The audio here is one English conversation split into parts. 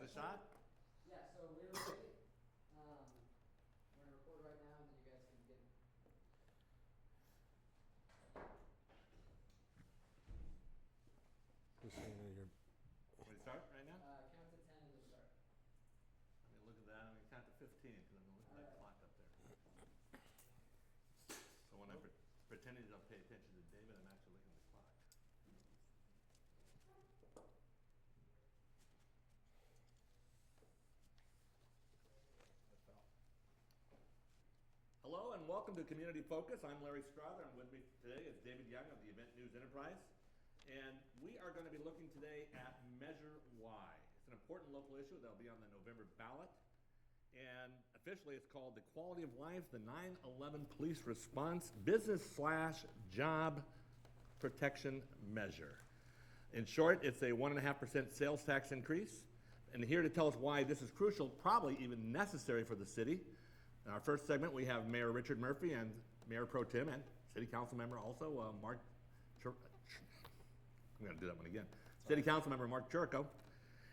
a shot? Yeah, so we're ready. We're gonna record right now, and then you guys can get. We start right now? Count to 10 and then start. I'm gonna look at that. I'm gonna count to 15 because I'm gonna look at that clock up there. So when I'm pretending to don't pay attention to David, I'm actually looking at the clock. Hello and welcome to Community Focus. I'm Larry Strother, and with me today is David Young of the Event News Enterprise. And we are going to be looking today at Measure Y. It's an important local issue that will be on the November ballot. And officially it's called the Quality of Life, the 9/11 Police Response Business/Job Protection Measure. In short, it's a 1.5% sales tax increase. And here to tell us why this is crucial, probably even necessary for the city. In our first segment, we have Mayor Richard Murphy and Mayor Pro Tem and City Council Member also, Mark I'm going to do that one again. City Council Member Mark Churko.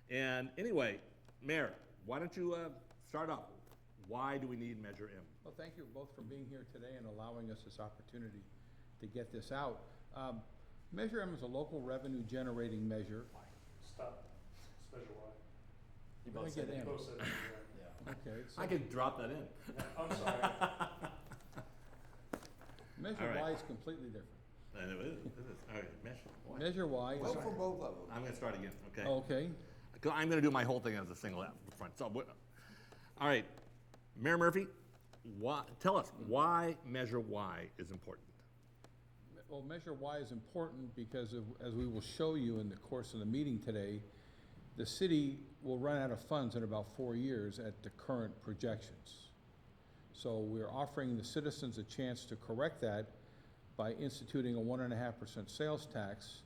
And anyway, Mayor, why don't you start off? Why do we need Measure M? Well, thank you both for being here today and allowing us this opportunity to get this out. Measure M is a local revenue generating measure. Stop. It's Measure Y. You both said M. Both said it. Yeah. Okay. I could drop that in. I'm sorry. Measure All right. Y is completely different. And it is. All right, Measure Y. Measure Y is. Vote for both of them. I'm going to start again, okay? Okay. I'm going to do my whole thing as a single up front. So, all right, Mayor Murphy, tell us why Measure Y is important. Well, Measure Y is important because as we will show you in the course of the meeting today, the city will run out of funds in about 4 years at the current projections. So we're offering the citizens a chance to correct that by instituting a 1.5% sales tax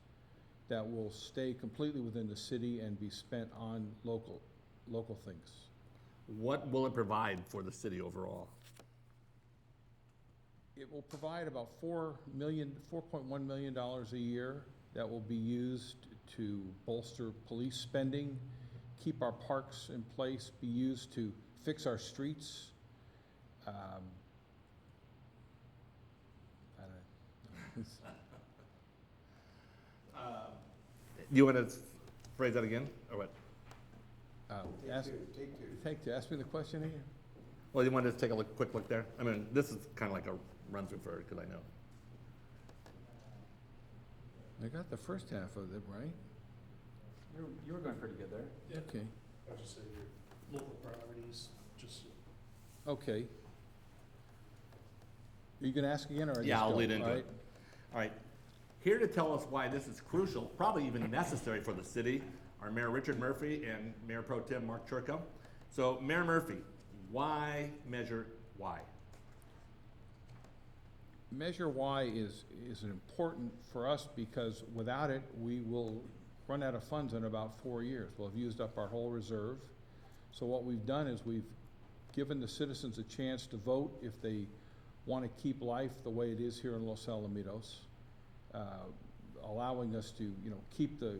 that will stay completely within the city and be spent on local things. What will it provide for the city overall? It will provide about $4.1 million a year that will be used to bolster police spending, keep our parks in place, be used to fix our streets. I don't know. You want to phrase that again, or what? Take two. Ask me the question again. Well, you want to just take a quick look there? I mean, this is kind of like a run-through for it, because I know. I got the first half of it right. You were going pretty good there. Okay. I would just say your local priorities, just. Okay. Are you going to ask again, or Yeah, I'll lead into All it. All right. Here to tell us why this is crucial, probably even necessary for the city, are Mayor Richard Murphy and Mayor Pro Tem Mark Churko. So, Mayor Murphy, why Measure Y? Measure Y is important for us because without it, we will run out of funds in about 4 years. We'll have used up our whole reserve. So what we've done is we've given the citizens a chance to vote if they want to keep life the way it is here in Los Alamitos, allowing us to, keep the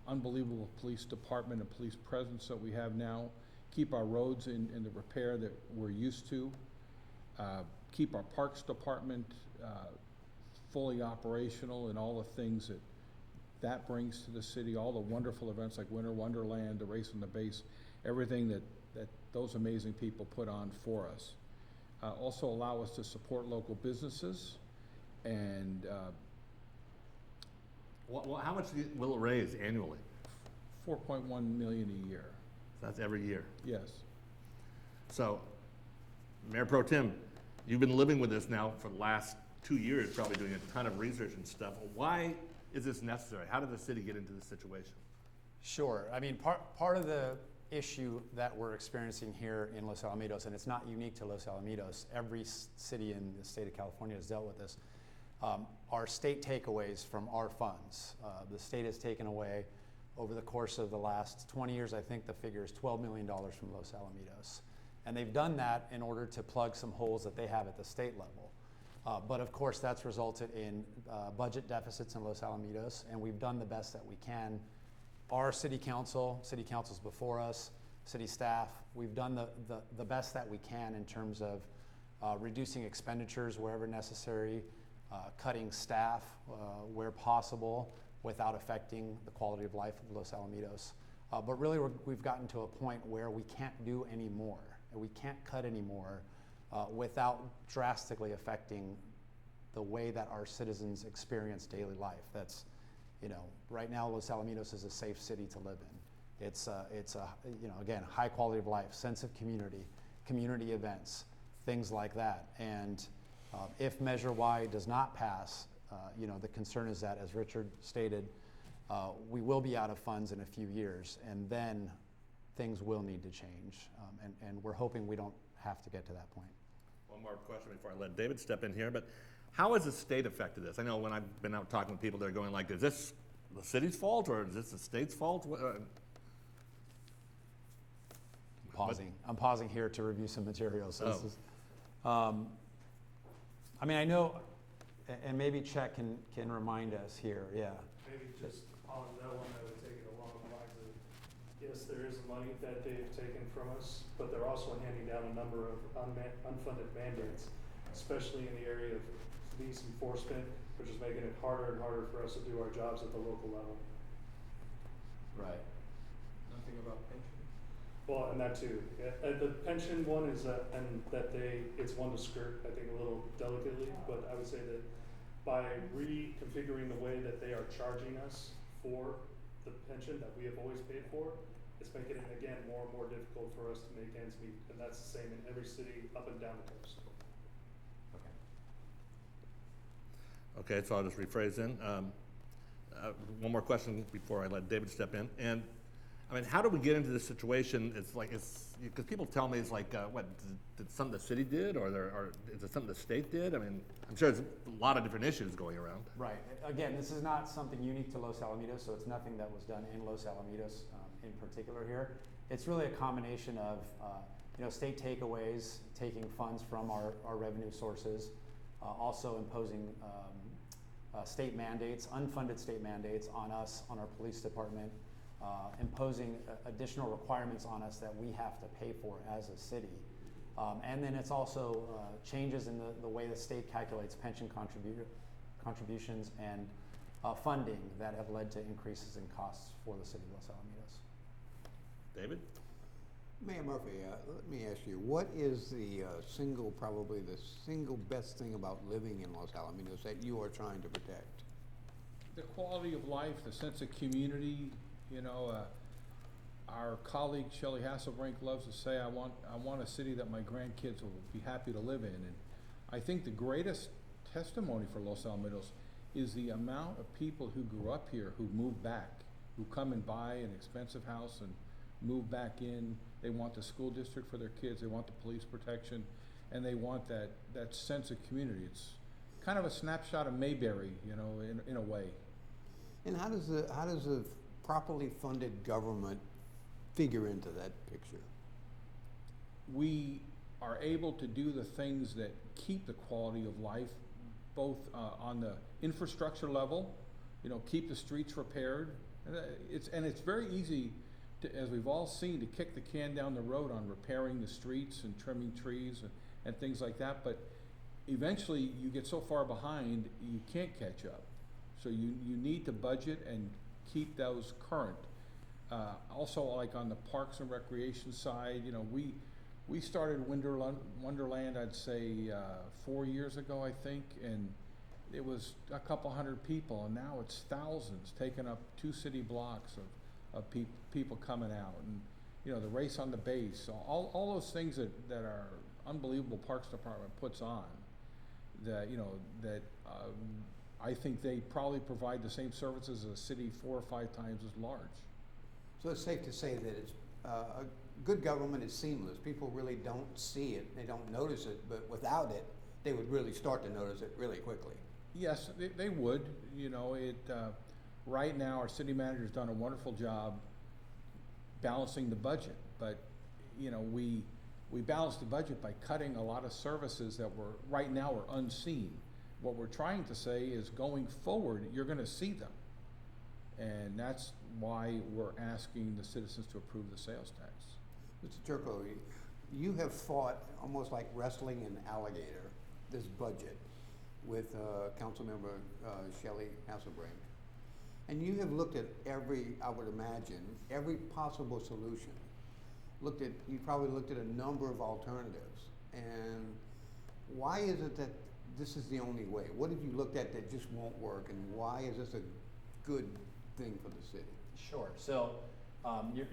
unbelievable police department and police presence that we have now, keep our roads in the repair that we're used to, keep our parks department fully operational and all the things that brings to the city, all the wonderful events like Winter Wonderland, the Race on the Base, everything that those amazing people put on for us. Also allow us to support local businesses and How much will it raise annually? $4.1 million a year. So that's every year. Yes. So, Mayor Pro Tem, you've been living with this now for the last 2 years, probably doing a ton of research and stuff. Why is this necessary? How did the city get into this situation? Sure. I mean, part of the issue that we're experiencing here in Los Alamitos, and it's not unique to Los Alamitos, every city in the state of California has dealt with this, are state takeaways from our funds. The state has taken away, over the course of the last 20 years, I think the figure is $12 million from Los Alamitos. And they've done that in order to plug some holes that they have at the state level. But of course, that's resulted in budget deficits in Los Alamitos, and we've done the best that we can. Our city councils before us, city staff. We've done the best that we can in terms of reducing expenditures wherever necessary, cutting staff where possible without affecting the quality of life of Los Alamitos. But really we've gotten to a point where we can't do any more, and we can't cut anymore without drastically affecting the way that our citizens experience daily life. That's, right now Los Alamitos is a safe city to live in. It's a again, high quality of life, sense of community events, things like that. And if Measure Y does not pass, the concern is that, as Richard stated, we will be out of funds in a few years, and then things will need to change. And we're hoping we don't have to get to that point. One more question before I let David step in here, but how has the state affected this? I know when I've been out talking with people, they're going like, is this the city's fault or is this the state's fault? I'm pausing here to review some materials. So this Oh. is, I know, and maybe Chet can remind us here, yeah. maybe just on that one, I would take it along the lines of, yes, there is money that they've taken from us, but they're also handing down a number of unfunded mandates, especially in the area of police enforcement, which is making it harder and harder for us to do our jobs at the local level. Right. Nothing about pension? Well, and that too. Yeah, the pension one is it's one to skirt, I think, a little delicately, but I would say that by reconfiguring the way that they are charging us for the pension that we have always paid for, it's making it, again, more and more difficult for us to make ends meet, and that's the same in every city up and down the coast. Okay, so I'll just rephrase then. One more question before I let David step in. And how do we get into this situation? Because people tell me it's like, did something the city did, or is it something the state did? I'm sure there's a lot of different issues going around. Right. Again, this is not something unique to Los Alamitos, so it's nothing that was done in Los Alamitos in particular here. It's really a combination of state takeaways, taking funds from our revenue sources, also imposing state mandates, unfunded state mandates on us, on our police department, imposing additional requirements on us that we have to pay for as a city. And then it's also changes in the way the state calculates pension contributions and funding that have led to increases in costs for the city of Los Alamitos. David? Mayor Murphy, let me ask you, what is probably the single best thing about living in Los Alamitos that you are trying to protect? The quality of life, the sense of community. Our colleague Shelley Hasselbrink loves to say, I want a city that my grandkids will be happy to live in. And I think the greatest testimony for Los Alamitos is the amount of people who grew up here who move back, who come and buy an expensive house and move back in. They want the school district for their kids, they want the police protection, and they want that sense of community. It's kind of a snapshot of Mayberry, in a way. And how does a properly funded government figure into that picture? We are able to do the things that keep the quality of life, both on the infrastructure level, keep the streets repaired. It's very easy as we've all seen, to kick the can down the road on repairing the streets and trimming trees and things like that. But eventually you get so far behind, you can't catch up. So you need to budget and keep those current. Also, like on the Parks and Recreation side, we started Wonderland, I'd say 4 years ago, I think, and it was a couple hundred people, and now it's thousands, taking up 2 city blocks of people coming out, and the race on the base, all those things that our unbelievable Parks Department puts on, that I think they probably provide the same services as a city 4 or 5 times as large. So it's safe to say that it's a good government is seamless. People really don't see it, they don't notice it, but without it, they would really start to notice it really quickly. Yes, they would. Right now, our city manager's done a wonderful job balancing the budget, but we balance the budget by cutting a lot of services that right now are unseen. What we're trying to say is, going forward, you're going to see them, and that's why we're asking the citizens to approve the sales tax. Mr. Turco, you have fought almost like wrestling an alligator, this budget, with Councilmember Shelley Hasselbrink. And you have looked at I would imagine, every possible solution. You probably looked at a number of alternatives. And why is it that this is the only way? What have you looked at that just won't work, and why is this a good thing for the city? Sure. So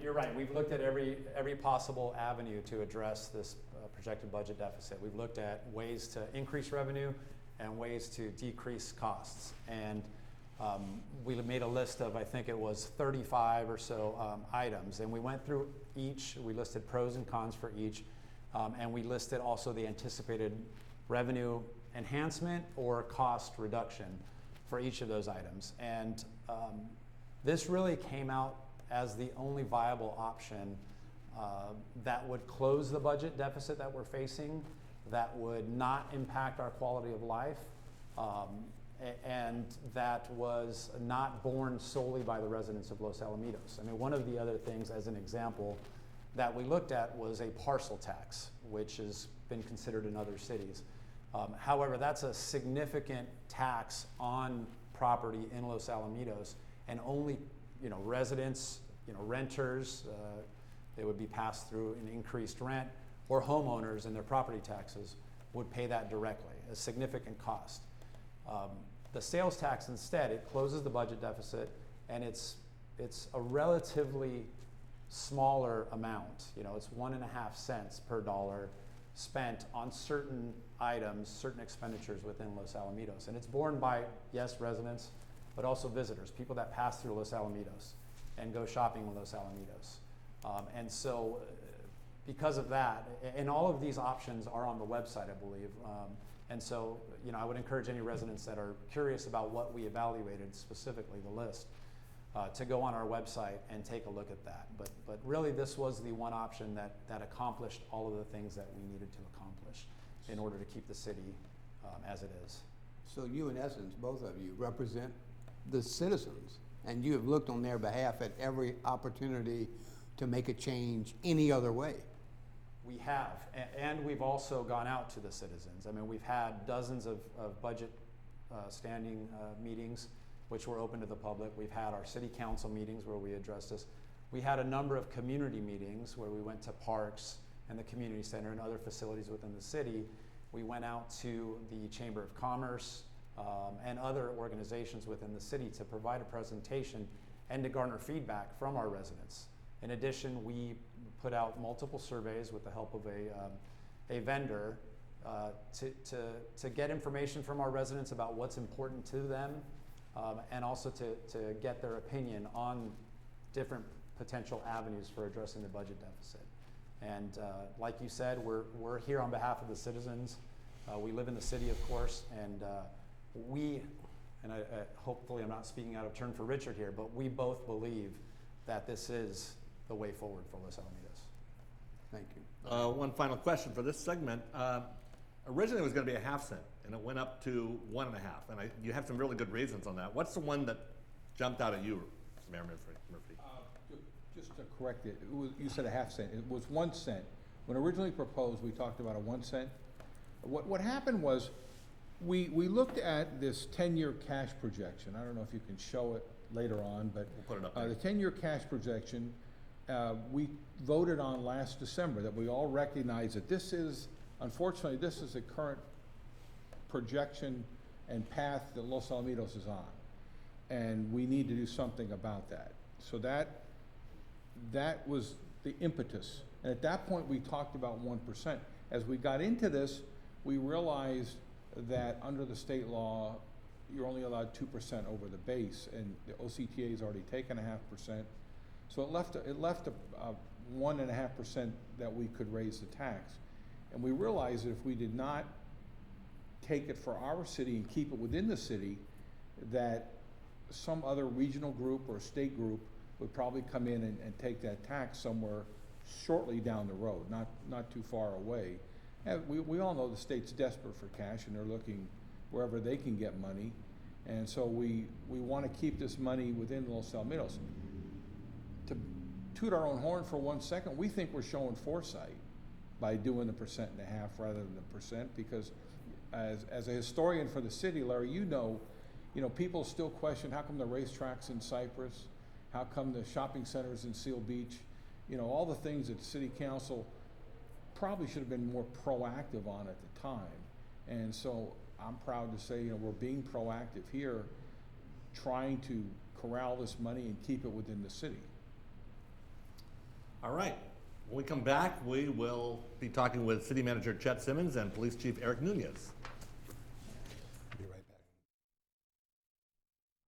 you're right. We've looked at every possible avenue to address this projected budget deficit. We've looked at ways to increase revenue and ways to decrease costs. And we made a list of, I think it was 35 or so items. And we went through each. We listed pros and cons for each. And we listed also the anticipated revenue enhancement or cost reduction for each of those items. And this really came out as the only viable option that would close the budget deficit that we're facing, that would not impact our quality of life, and that was not borne solely by the residents of Los Alamitos. I mean, one of the other things, as an example, that we looked at was a parcel tax, which has been considered in other cities. However, that's a significant tax on property in Los Alamitos, and only residents, renters, they would be passed through an increased rent, or homeowners and their property taxes would pay that directly, a significant cost. The sales tax instead, it closes the budget deficit, and it's a relatively smaller amount. It's 1.5 cents per dollar spent on certain items, certain expenditures within Los Alamitos. And it's borne by, yes, residents, but also visitors, people that pass through Los Alamitos and go shopping in Los Alamitos. And so because of that, and all of these options are on the website, I believe. And so, I would encourage any residents that are curious about what we evaluated, specifically the list, to go on our website and take a look at that. But really, this was the one option that accomplished all of the things that we needed to accomplish in order to keep the city as it is. So you, in essence, both of you, represent the citizens, and you have looked on their behalf at every opportunity to make a change any other way. We have, and we've also gone out to the citizens. I mean, we've had dozens of budget standing meetings, which were open to the public. We've had our city council meetings where we addressed this. We had a number of community meetings where we went to parks and the community center and other facilities within the city. We went out to the Chamber of Commerce and other organizations within the city to provide a presentation and to garner feedback from our residents. In addition, we put out multiple surveys with the help of a vendor to get information from our residents about what's important to them, and also to get their opinion on different potential avenues for addressing the budget deficit. And like you said, we're here on behalf of the citizens. We live in the city, of course, and hopefully I'm not speaking out of turn for Richard here, but we both believe that this is the way forward for Los Alamitos. Thank you. One final question for this segment. Originally, it was going to be 1/2 cent, and it went up to 1.5. And you have some really good reasons on that. What's the one that jumped out at you, Mayor Murphy? Just to correct it, you said 1/2 cent. It was 1 cent. When originally proposed, we talked about a 1 cent. What happened was we looked at this 10-year cash projection. I don't know if you can show it later on, but We'll put it up there. the 10-year cash projection we voted on last December, that we all recognize that unfortunately, this is the current projection and path that Los Alamitos is on. And we need to do something about that. So that was the impetus. And at that point, we talked about 1%. As we got into this, we realized that under the state law, you're only allowed 2% over the base, and the OCTA has already taken 0.5%. So it left a 1.5% that we could raise the tax. And we realized that if we did not take it for our city and keep it within the city, that some other regional group or state group would probably come in and take that tax somewhere shortly down the road, not too far away. And we all know the state's desperate for cash, and they're looking wherever they can get money. And so we want to keep this money within Los Alamitos. toot our own horn for 1 second, we think we're showing foresight by doing the 1.5% rather than the percent, because as a historian for the city, Larry, you know, people still question, how come the racetrack's in Cypress? How come the shopping center's in Seal Beach? All the things that city council probably should have been more proactive on at the time. And so I'm proud to say, we're being proactive here, trying to corral this money and keep it within the city. All right. When we come back, we will be talking with City Manager Chet Simmons and Police Chief Eric Nunez.